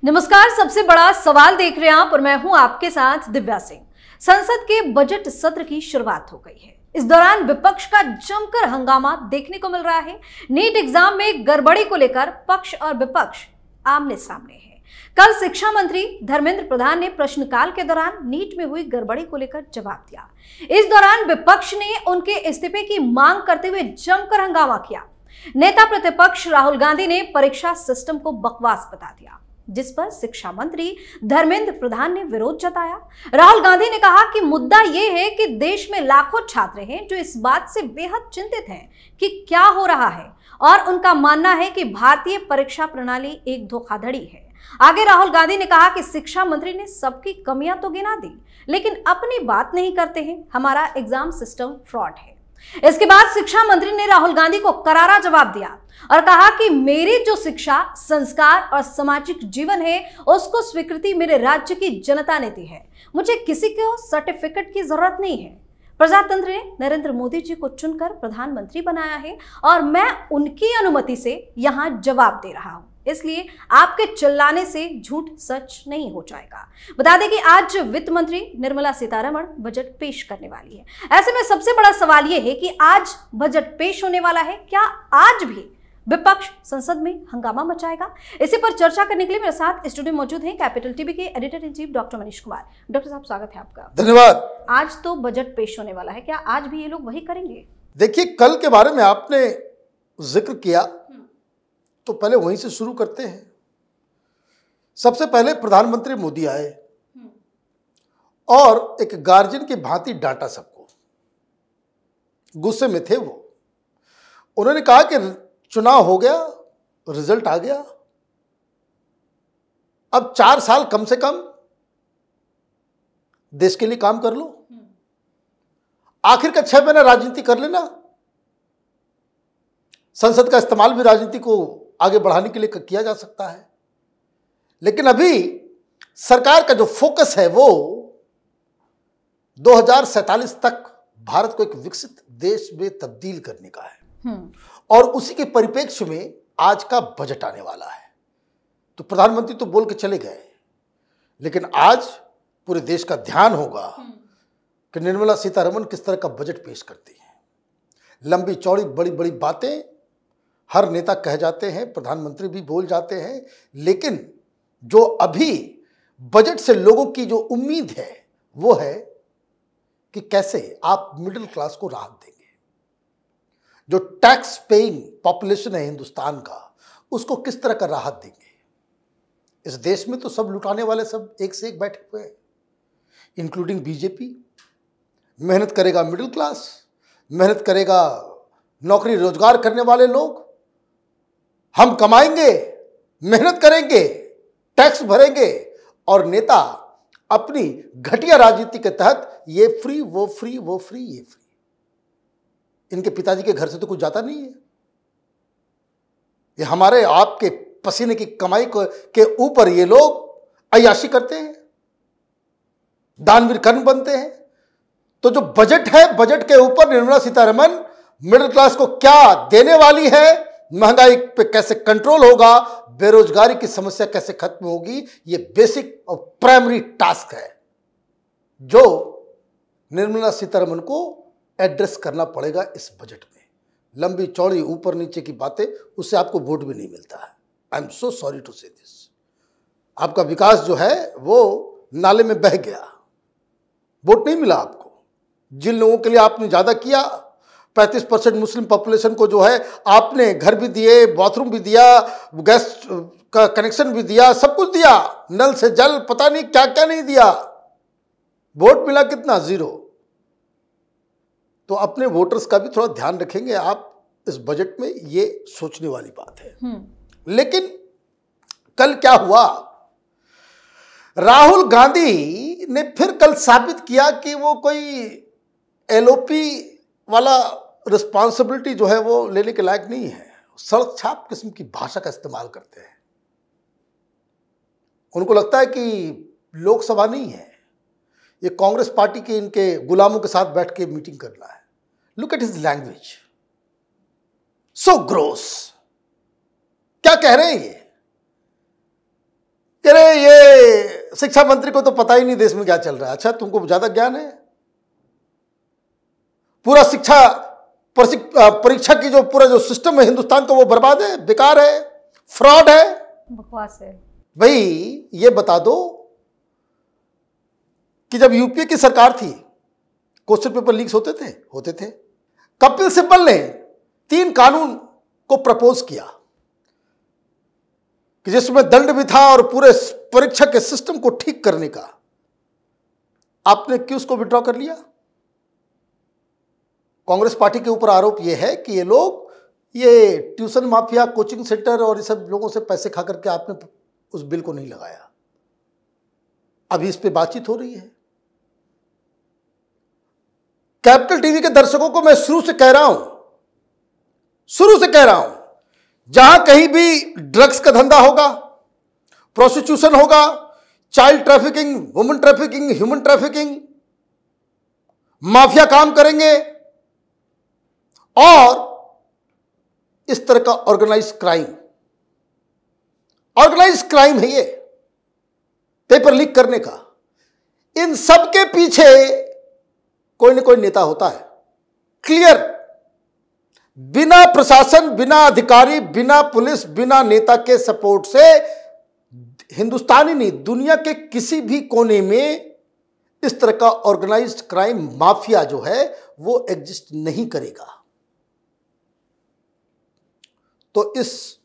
नमस्कार। सबसे बड़ा सवाल देख रहे हैं आप और मैं हूं आपके साथ दिव्या सिंह। संसद के बजट सत्र की शुरुआत हो गई है। इस दौरान विपक्ष का जमकर हंगामा देखने को मिल रहा है। नीट एग्जाम में गड़बड़ी को लेकर पक्ष और विपक्ष आमने सामने है। कल शिक्षा मंत्री धर्मेंद्र प्रधान ने प्रश्नकाल के दौरान नीट में हुई गड़बड़ी को लेकर जवाब दिया। इस दौरान विपक्ष ने उनके इस्तीफे की मांग करते हुए जमकर हंगामा किया। नेता प्रतिपक्ष राहुल गांधी ने परीक्षा सिस्टम को बकवास बता दिया, जिस पर शिक्षा मंत्री धर्मेंद्र प्रधान ने विरोध जताया। राहुल गांधी ने कहा कि मुद्दा यह है कि देश में लाखों छात्र हैं जो इस बात से बेहद चिंतित हैं कि क्या हो रहा है, और उनका मानना है कि भारतीय परीक्षा प्रणाली एक धोखाधड़ी है। आगे राहुल गांधी ने कहा कि शिक्षा मंत्री ने सबकी कमियां तो गिना दी, लेकिन अपनी बात नहीं करते हैं। हमारा एग्जाम सिस्टम फ्रॉड है। इसके बाद शिक्षा मंत्री ने राहुल गांधी को करारा जवाब दिया और कहा कि मेरी जो शिक्षा, संस्कार और सामाजिक जीवन है, उसको स्वीकृति मेरे राज्य की जनता ने दी है। मुझे किसी को सर्टिफिकेट की जरूरत नहीं है। प्रजातंत्र ने नरेंद्र मोदी जी को चुनकर प्रधानमंत्री बनाया है और मैं उनकी अनुमति से यहां जवाब दे रहा हूं, इसलिए आपके चिल्लाने से झूठ सच नहीं हो जाएगा। बता दें कि आज वित्त मंत्री निर्मला सीतारमण बजट पेश करने वाली है। ऐसे में सबसे बड़ा सवाल यह है कि आज बजट पेश होने वाला है, क्या आज भी विपक्ष संसद में हंगामा मचाएगा? इसी पर चर्चा करने के लिए मेरे साथ स्टूडियो में मौजूद हैं कैपिटल टीवी के editor in chief doctor Manish Kumar. Doctor साहब, स्वागत है आपका। धन्यवाद। आज तो बजट पेश होने वाला है, क्या आज भी ये लोग वही करेंगे? देखिए, कल के बारे में आपने जिक्र किया तो पहले वहीं से शुरू करते हैं। सबसे पहले प्रधानमंत्री मोदी आए और एक गार्जियन की भांति डांटा सबको। गुस्से में थे वो। उन्होंने कहा कि चुनाव हो गया, रिजल्ट आ गया, अब 4 साल कम से कम देश के लिए काम कर लो। आखिर का 6 महीना राजनीति कर लेना। संसद का इस्तेमाल भी राजनीति को आगे बढ़ाने के लिए किया जा सकता है। लेकिन अभी सरकार का जो फोकस है वो 2047 तक भारत को एक विकसित देश में तब्दील करने का है। और उसी के परिप्रेक्ष्य में आज का बजट आने वाला है। तो प्रधानमंत्री तो बोल के चले गए, लेकिन आज पूरे देश का ध्यान होगा कि निर्मला सीतारमण किस तरह का बजट पेश करती हैं। लंबी चौड़ी बड़ी बड़ी बातें हर नेता कह जाते हैं, प्रधानमंत्री भी बोल जाते हैं, लेकिन जो अभी बजट से लोगों की जो उम्मीद है वो है कि कैसे आप मिडिल क्लास को राहत देंगे। जो टैक्स पेइंग पॉपुलेशन है हिंदुस्तान का, उसको किस तरह का राहत देंगे। इस देश में तो सब लुटाने वाले सब एक से एक बैठे हुए हैं, इंक्लूडिंग बीजेपी। मेहनत करेगा मिडिल क्लास, मेहनत करेगा नौकरी रोजगार करने वाले लोग। हम कमाएंगे, मेहनत करेंगे, टैक्स भरेंगे, और नेता अपनी घटिया राजनीति के तहत ये फ्री वो फ्री वो फ्री ये फ्री। इनके पिताजी के घर से तो कुछ जाता नहीं है। ये हमारे आपके पसीने की कमाई के ऊपर ये लोग अय्याशी करते हैं, दानवीर कर्ण बनते हैं। तो जो बजट है, बजट के ऊपर निर्मला सीतारमण मिडिल क्लास को क्या देने वाली है, महंगाई पे कैसे कंट्रोल होगा, बेरोजगारी की समस्या कैसे खत्म होगी, ये बेसिक और प्राइमरी टास्क है जो निर्मला सीतारमण को एड्रेस करना पड़ेगा इस बजट में। लंबी चौड़ी ऊपर नीचे की बातें, उससे आपको वोट भी नहीं मिलता है। I am so sorry to say this. आपका विकास जो है वो नाले में बह गया, वोट नहीं मिला आपको। जिन लोगों के लिए आपने ज्यादा किया, 35% मुस्लिम पॉपुलेशन को जो है आपने घर भी दिए, बाथरूम भी दिया, गैस का कनेक्शन भी दिया, सब कुछ दिया, नल से जल, पता नहीं क्या क्या नहीं दिया। वोट मिला कितना? 0। तो अपने वोटर्स का भी थोड़ा ध्यान रखेंगे आप इस बजट में, ये सोचने वाली बात है। लेकिन कल क्या हुआ, राहुल गांधी ने फिर कल साबित किया कि वो कोई एलओपी वाला रिस्पॉन्सिबिलिटी जो है वो लेने के लायक नहीं है। सड़क छाप किस्म की भाषा का इस्तेमाल करते हैं। उनको लगता है कि लोकसभा नहीं है, ये कांग्रेस पार्टी के इनके गुलामों के साथ बैठ के मीटिंग करना है। Look at his language, so gross. क्या कह रहे हैं ये? अरे ये शिक्षा मंत्री को तो पता ही नहीं देश में क्या चल रहा है। अच्छा, तुमको ज्यादा ज्ञान है? पूरा शिक्षा परीक्षा की जो पूरा जो सिस्टम है हिंदुस्तान का, वो बर्बाद है, बेकार है, फ्रॉड है, बकवास है। भाई ये बता दो कि जब यूपीए की सरकार थी क्वेश्चन पेपर लीक्स होते थे। कपिल सिब्बल ने 3 कानून को प्रपोज किया कि जिसमें दंड भी था और पूरे परीक्षा के सिस्टम को ठीक करने का। आपने क्यों उसको विड्रॉ कर लिया? कांग्रेस पार्टी के ऊपर आरोप यह है कि ये लोग ये ट्यूशन माफिया, कोचिंग सेंटर और ये सब लोगों से पैसे खा करके आपने उस बिल को नहीं लगाया। अभी इस पे बातचीत हो रही है। कैपिटल टीवी के दर्शकों को मैं शुरू से कह रहा हूं, जहां कहीं भी ड्रग्स का धंधा होगा, प्रोस्टिट्यूशन होगा, child trafficking, women trafficking, human trafficking, mafia काम करेंगे और इस तरह का ऑर्गेनाइज क्राइम है ये पेपर लीक करने का। इन सब के पीछे कोई ना कोई नेता होता है, क्लियर। बिना प्रशासन, बिना अधिकारी, बिना पुलिस, बिना नेता के सपोर्ट से हिंदुस्तान ही नहीं, दुनिया के किसी भी कोने में इस तरह का ऑर्गेनाइज्ड क्राइम माफिया जो है वो एग्जिस्ट नहीं करेगा। तो इस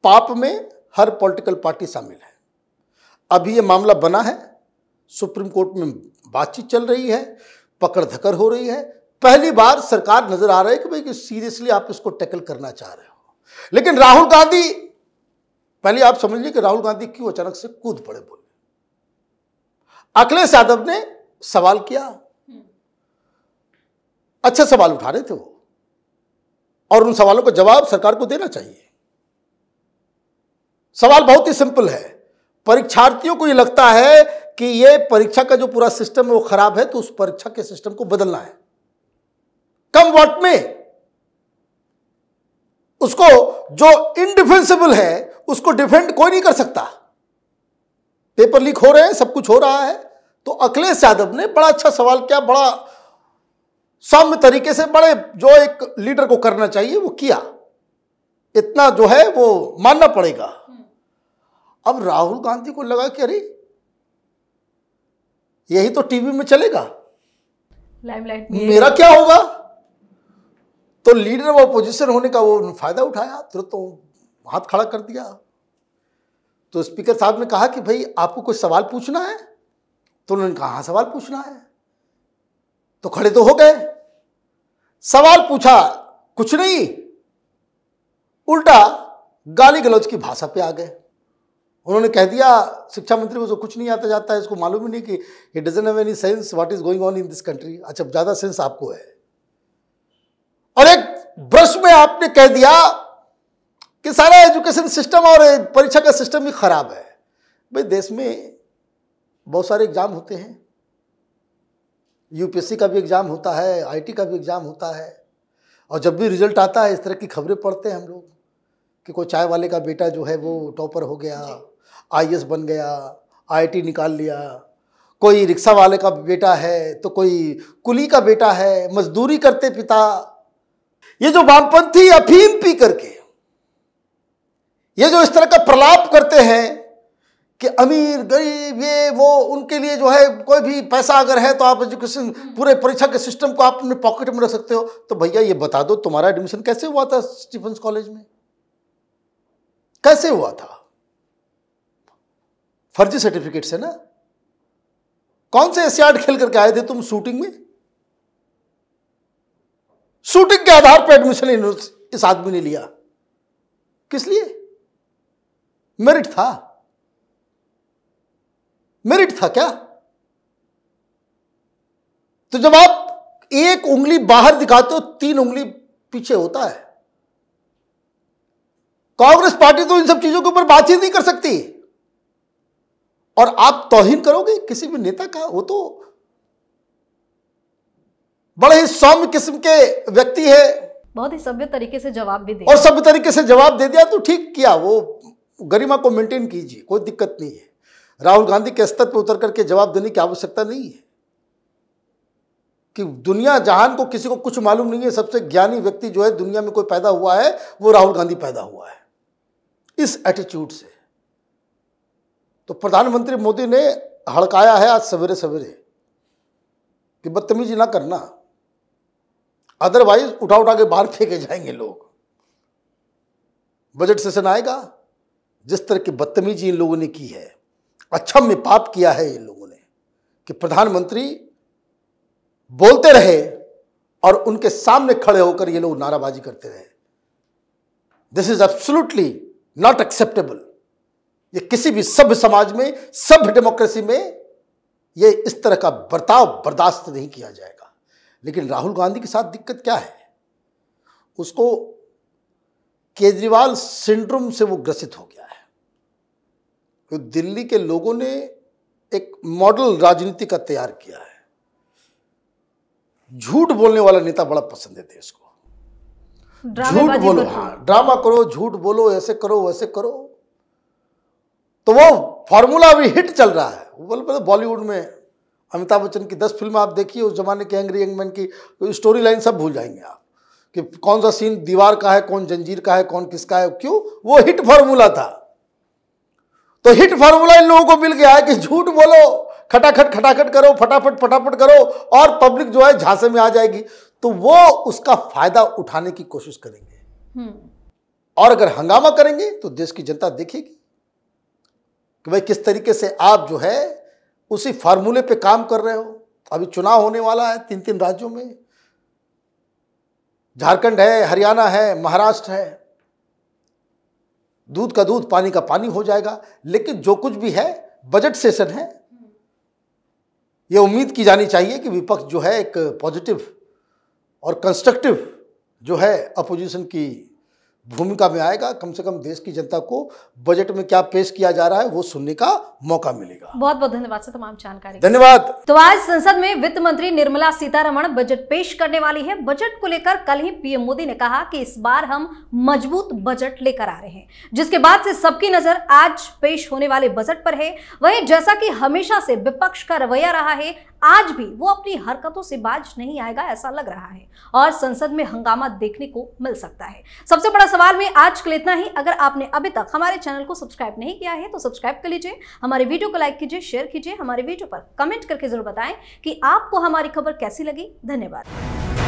पाप में हर पॉलिटिकल पार्टी शामिल है। अभी ये मामला बना है, सुप्रीम कोर्ट में बातचीत चल रही है, पकड़ धकर हो रही है। पहली बार सरकार नजर आ रही है कि भाई सीरियसली आप इसको टैकल करना चाह रहे हो। लेकिन राहुल गांधी, पहले आप समझ लीजिए कि राहुल गांधी क्यों अचानक से कूद पड़े बोले। अखिलेश यादव ने सवाल किया, अच्छा सवाल उठा रहे थे वो, और उन सवालों का जवाब सरकार को देना चाहिए। सवाल बहुत ही सिंपल है। परीक्षार्थियों को यह लगता है कि यह परीक्षा का जो पूरा सिस्टम है वो खराब है, तो उस परीक्षा के सिस्टम को बदलना है। कम वॉट में उसको जो इनडिफेंसिबल है उसको डिफेंड कोई नहीं कर सकता। पेपर लीक हो रहे हैं, सब कुछ हो रहा है, तो अखिलेश यादव ने बड़ा अच्छा सवाल किया, बड़ा सौम्य तरीके से, बड़े जो एक लीडर को करना चाहिए वो किया। इतना जो है वो मानना पड़ेगा। अब राहुल गांधी को लगा कि अरे यही तो टीवी में चलेगा, लाइमलाइट मेरा क्या होगा। तो लीडर ऑफ अपोजिशन होने का वो फायदा उठाया, तुरंत तो हाथ खड़ा कर दिया। तो स्पीकर साहब ने कहा कि भाई आपको कुछ सवाल पूछना है? तो उन्होंने कहा हाँ सवाल पूछना है। तो खड़े तो हो गए, सवाल पूछा, कुछ नहीं, उल्टा गाली गलौज की भाषा पे आ गए। उन्होंने कह दिया शिक्षा मंत्री को तो कुछ नहीं आता जाता है, इसको मालूम ही नहीं कि it doesn't have any sense what is going on in this country. अच्छा, ज्यादा सेंस आपको है। और एक ब्रश में आपने कह दिया कि सारा एजुकेशन सिस्टम और परीक्षा का सिस्टम ही खराब है। भाई देश में बहुत सारे एग्जाम होते हैं, यूपीएससी का भी एग्जाम होता है, आईटी का भी एग्जाम होता है, और जब भी रिजल्ट आता है इस तरह की खबरें पढ़ते हैं हम लोग कि कोई चाय वाले का बेटा जो है वो टॉपर हो गया, आईएएस बन गया, आईआईटी निकाल लिया, कोई रिक्शा वाले का बेटा है, तो कोई कुली का बेटा है, मजदूरी करते पिता। ये जो वामपंथी अफीम पी करके ये जो इस तरह का प्रलाप करते हैं कि अमीर गरीब ये वो, उनके लिए जो है कोई भी पैसा अगर है तो आप एजुकेशन पूरे परीक्षा के सिस्टम को आप अपने पॉकेट में रख सकते हो। तो भैया ये बता दो तुम्हारा एडमिशन कैसे हुआ था स्टीफेंस कॉलेज में? कैसे हुआ था? फर्जी सर्टिफिकेट से ना। कौन से एशियाड खेल करके आए थे तुम शूटिंग में? शूटिंग के आधार पर एडमिशन इस आदमी ने लिया, किस लिए? मेरिट था, मेरिट था क्या? तो जब आप एक उंगली बाहर दिखाते हो 3 उंगली पीछे होता है। कांग्रेस पार्टी तो इन सब चीजों के ऊपर बातचीत नहीं कर सकती, और आप तौहीन करोगे किसी भी नेता का? वो तो बड़े ही सौम्य किस्म के व्यक्ति है, बहुत ही सभ्य तरीके से जवाब भी और सभ्य तरीके से जवाब दे दिया तो ठीक किया। वो गरिमा को मेंटेन कीजिए, कोई दिक्कत नहीं है। राहुल गांधी के स्तर पर उतर करके जवाब देने की आवश्यकता नहीं है कि दुनिया जहान को किसी को कुछ मालूम नहीं है। सबसे ज्ञानी व्यक्ति जो है दुनिया में कोई पैदा हुआ है वो राहुल गांधी पैदा हुआ है, इस एटीट्यूड से। तो प्रधानमंत्री मोदी ने हड़काया है आज सवेरे सवेरे कि बदतमीजी ना करना, अदरवाइज उठा उठा के बाहर फेंके जाएंगे लोग। बजट सेशन आएगा, जिस तरह की बदतमीजी इन लोगों ने की है, अक्षम्य पाप किया है इन लोगों ने कि प्रधानमंत्री बोलते रहे और उनके सामने खड़े होकर ये लोग नाराबाजी करते रहे। This is absolutely not acceptable. ये किसी भी सभ्य समाज में, सभ्य डेमोक्रेसी में ये इस तरह का बर्ताव बर्दाश्त नहीं किया जाएगा। लेकिन राहुल गांधी के साथ दिक्कत क्या है, उसको केजरीवाल सिंड्रोम से वो ग्रसित हो गया है। तो दिल्ली के लोगों ने एक मॉडल राजनीति का तैयार किया है। झूठ बोलने वाला नेता बड़ा पसंद है देश को। झूठ बोलो, हाँ, ड्रामा करो, झूठ बोलो, ऐसे करो वैसे करो। तो वो फॉर्मूला अभी हिट चल रहा है। बोल बॉलीवुड में अमिताभ बच्चन की 10 फिल्में आप देखिए, उस जमाने के एंग्री यंग मैन की स्टोरी लाइन सब भूल जाएंगे आप कि कौन सा सीन दीवार का है, कौन जंजीर का है, कौन किसका है। क्यों? वो हिट फार्मूला था। तो हिट फार्मूला इन लोगों को मिल गया है कि झूठ बोलो, खटाखट करो, फटाफट करो और पब्लिक जो है झांसे में आ जाएगी। तो वो उसका फायदा उठाने की कोशिश करेंगे। और अगर हंगामा करेंगे तो देश की जनता देखेगी कि भाई किस तरीके से आप जो है उसी फार्मूले पे काम कर रहे हो। अभी चुनाव होने वाला है 3 राज्यों में, झारखंड है, हरियाणा है, महाराष्ट्र है। दूध का दूध, पानी का पानी हो जाएगा। लेकिन जो कुछ भी है, बजट सेशन है, यह उम्मीद की जानी चाहिए कि विपक्ष जो है एक पॉजिटिव और कंस्ट्रक्टिव जो है अपोजिशन की भूमिका में आएगा। कम से कम देश की जनता को बजट में क्या पेश किया जा रहा है वो सुनने का मौका मिलेगा। बहुत बहुत धन्यवाद सर तमाम जानकारी। धन्यवाद। तो आज संसद में वित्त मंत्री निर्मला सीतारमण बजट पेश करने वाली है। बजट को लेकर कल ही पीएम मोदी ने कहा कि इस बार हम मजबूत बजट लेकर आ रहे हैं, जिसके बाद से सबकी नजर आज पेश होने वाले बजट पर है। वहीं जैसा कि हमेशा से विपक्ष का रवैया रहा है, आज भी वो अपनी हरकतों से बाज नहीं आएगा ऐसा लग रहा है और संसद में हंगामा देखने को मिल सकता है। सबसे बड़ा सवाल में आज के लिए इतना ही। अगर आपने अभी तक हमारे चैनल को सब्सक्राइब नहीं किया है तो सब्सक्राइब कर लीजिए, हमारे वीडियो को लाइक कीजिए, शेयर कीजिए, हमारे वीडियो पर कमेंट करके जरूर बताएं कि आपको हमारी खबर कैसी लगी। धन्यवाद।